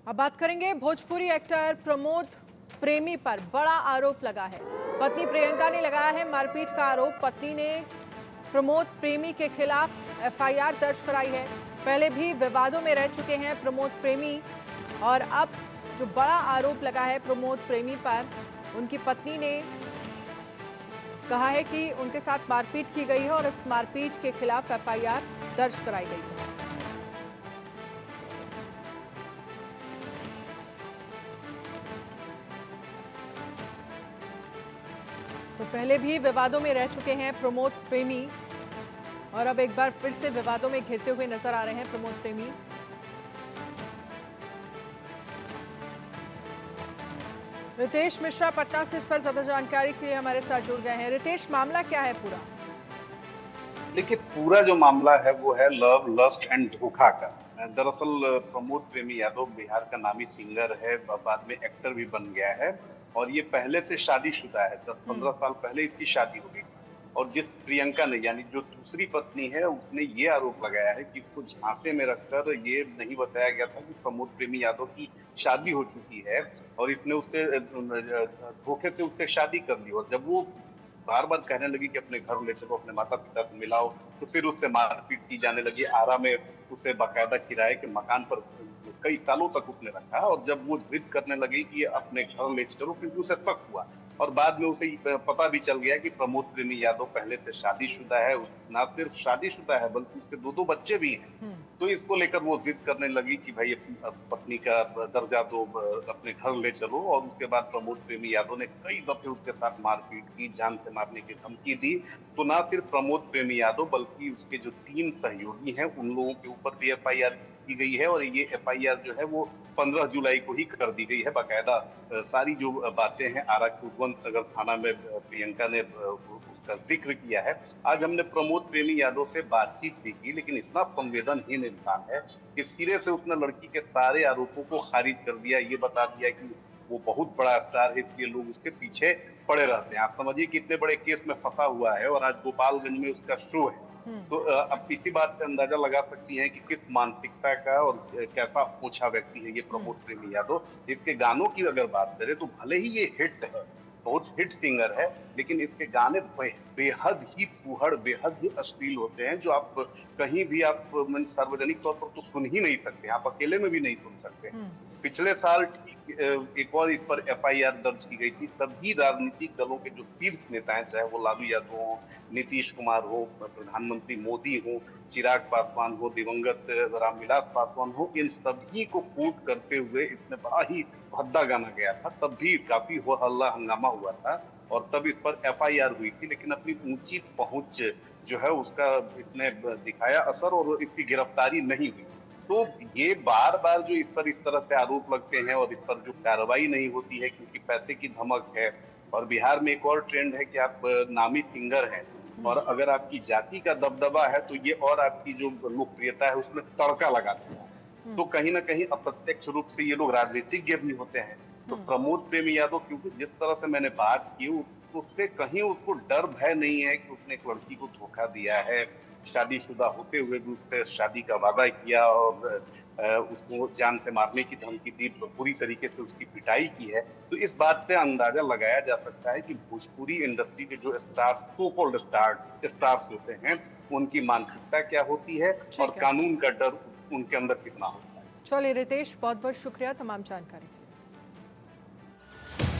अब बात करेंगे भोजपुरी एक्टर प्रमोद प्रेमी पर बड़ा आरोप लगा है। पत्नी प्रियंका ने लगाया है मारपीट का आरोप। पत्नी ने प्रमोद प्रेमी के खिलाफ एफआईआर दर्ज कराई है। पहले भी विवादों में रह चुके हैं प्रमोद प्रेमी और अब जो बड़ा आरोप लगा है प्रमोद प्रेमी पर, उनकी पत्नी ने कहा है कि उनके साथ मारपीट की गई है और इस मारपीट के खिलाफ एफआईआर दर्ज कराई गई है। तो पहले भी विवादों में रह चुके हैं प्रमोद प्रेमी और अब एक बार फिर से विवादों में घिरते हुए नजर आ रहे हैं प्रमोद प्रेमी। रितेश मिश्रा पटना से इस पर ज्यादा जानकारी के लिए हमारे साथ जुड़ गए हैं। रितेश, मामला क्या है पूरा? देखिए, पूरा जो मामला है वो है लव, लस्ट एंड धोखा का। दरअसल प्रमोद प्रेमी यादव बिहार का नामी सिंगर है, बाद में एक्टर भी बन गया है और ये पहले से शादीशुदा है। 10-15 साल पहले इसकी शादी हो गई और जिस प्रियंका ने, यानी जो दूसरी पत्नी है, उसने ये आरोप लगाया है कि इसको झांसे में रखकर ये नहीं बताया गया था कि प्रमोद प्रेमी यादव की शादी हो चुकी है और इसने उससे धोखे से उससे शादी कर ली। और जब वो बार-बार कहने लगी कि अपने घर ले चलो, अपने माता-पिता से मिलाओ, तो फिर उससे मारपीट की जाने लगी। आरा में उसे बाकायदा किराए के मकान पर कई सालों तक उसने रखा और जब वो ज़िद करने लगी कि अपने घर ले चलो, क्योंकि उसे शक हुआ और बाद में उसे पता भी चल गया कि प्रमोद प्रेमी यादव पहले से शादीशुदा है। ना सिर्फ शादीशुदा है बल्कि उसके 2-2 बच्चे भी हैं। तो इसको लेकर वो ज़िद करने लगी कि भाई अपनी पत्नी का दर्जा दो, अपने घर ले चलो। और उसके बाद प्रमोद प्रेमी यादव ने कई दफे उसके साथ मारपीट की, जान से मारने की धमकी दी। तो ना सिर्फ प्रमोद प्रेमी यादव बल्कि उसके जो 3 सहयोगी हैं, उन लोगों के ऊपर भी एफआईआर की गई है और ये एफआईआर जो है वो 15 जुलाई को ही कर दी गई है। बाकायदा सारी जो बातें हैं आरा के उद्वंत नगर थाना में प्रियंका ने उसका जिक्र किया है। आज हमने प्रमोद प्रेमी यादव से बातचीत भी की, लेकिन इतना संवेदनहीन इंसान है कि सिरे से उसने लड़की के सारे आरोपों को खारिज कर दिया। ये बता दिया कि वो बहुत बड़ा स्टार है, इसलिए लोग उसके पीछे पड़े रहते हैं। आप समझिए कि इतने बड़े केस में फंसा हुआ है और आज गोपालगंज में उसका शो है। तो अब इसी बात से अंदाजा लगा सकती हैं कि किस मानसिकता का और कैसा ओछा व्यक्ति है ये प्रमोद प्रेमी यादव। इसके गानों की अगर बात करें तो भले ही ये हिट है, बहुत हिट सिंगर है, लेकिन इसके गाने बेहद ही फूहड़, बेहद ही अश्लील होते हैं, जो आप कहीं भी आप सार्वजनिक तौर पर तो सुन ही नहीं सकते, आप अकेले में भी नहीं सुन सकते। पिछले साल ठीक एक और इस पर एफआईआर दर्ज की गई थी। सभी राजनीतिक दलों के जो शीर्ष नेता हैं, चाहे वो लालू यादव हो, नीतीश कुमार हो, प्रधानमंत्री मोदी हो, चिराग पासवान हो, दिवंगत रामविलास पासवान हो, इन सभी को कोट करते हुए इसमें बड़ा ही भद्दा गाना गया था। तब भी काफी हो हल्ला हंगामा हुआ था और तब इस पर एफआईआर हुई थी, लेकिन अपनी ऊंची पहुंच जो है उसका इसने दिखाया असर और इसकी गिरफ्तारी नहीं हुई। तो ये बार-बार जो इस पर इस तरह से आरोप लगते हैं और इस पर जो कार्रवाई नहीं होती है क्योंकि पैसे की धमक है। और बिहार में एक और ट्रेंड है कि आप नामी सिंगर हैं और अगर आपकी जाति का दबदबा है तो ये और आपकी जो लोकप्रियता है उसमें तड़का लगा देता है। तो कहीं न कहीं अप्रत्यक्ष रूप से ये लोग राजनीतिज्ञ भी होते हैं। तो प्रमोद प्रेमी यादव, क्योंकि जिस तरह से मैंने बात की, उससे कहीं उसको डर भय नहीं है कि उसने एक लड़की को धोखा दिया है। शादीशुदा होते हुए भी उससे शादी का वादा किया और उसको जान से मारने की धमकी दी, पूरी तरीके से उसकी पिटाई की है। तो इस बात से अंदाजा लगाया जा सकता है कि भोजपुरी इंडस्ट्री के जो स्टार्स, सो कॉल्ड स्टार्स होते हैं, उनकी मानसिकता क्या होती है और ठीक है। कानून का डर उनके अंदर कितना होता है। चलिए रितेश, बहुत बहुत शुक्रिया तमाम जानकारी के लिए।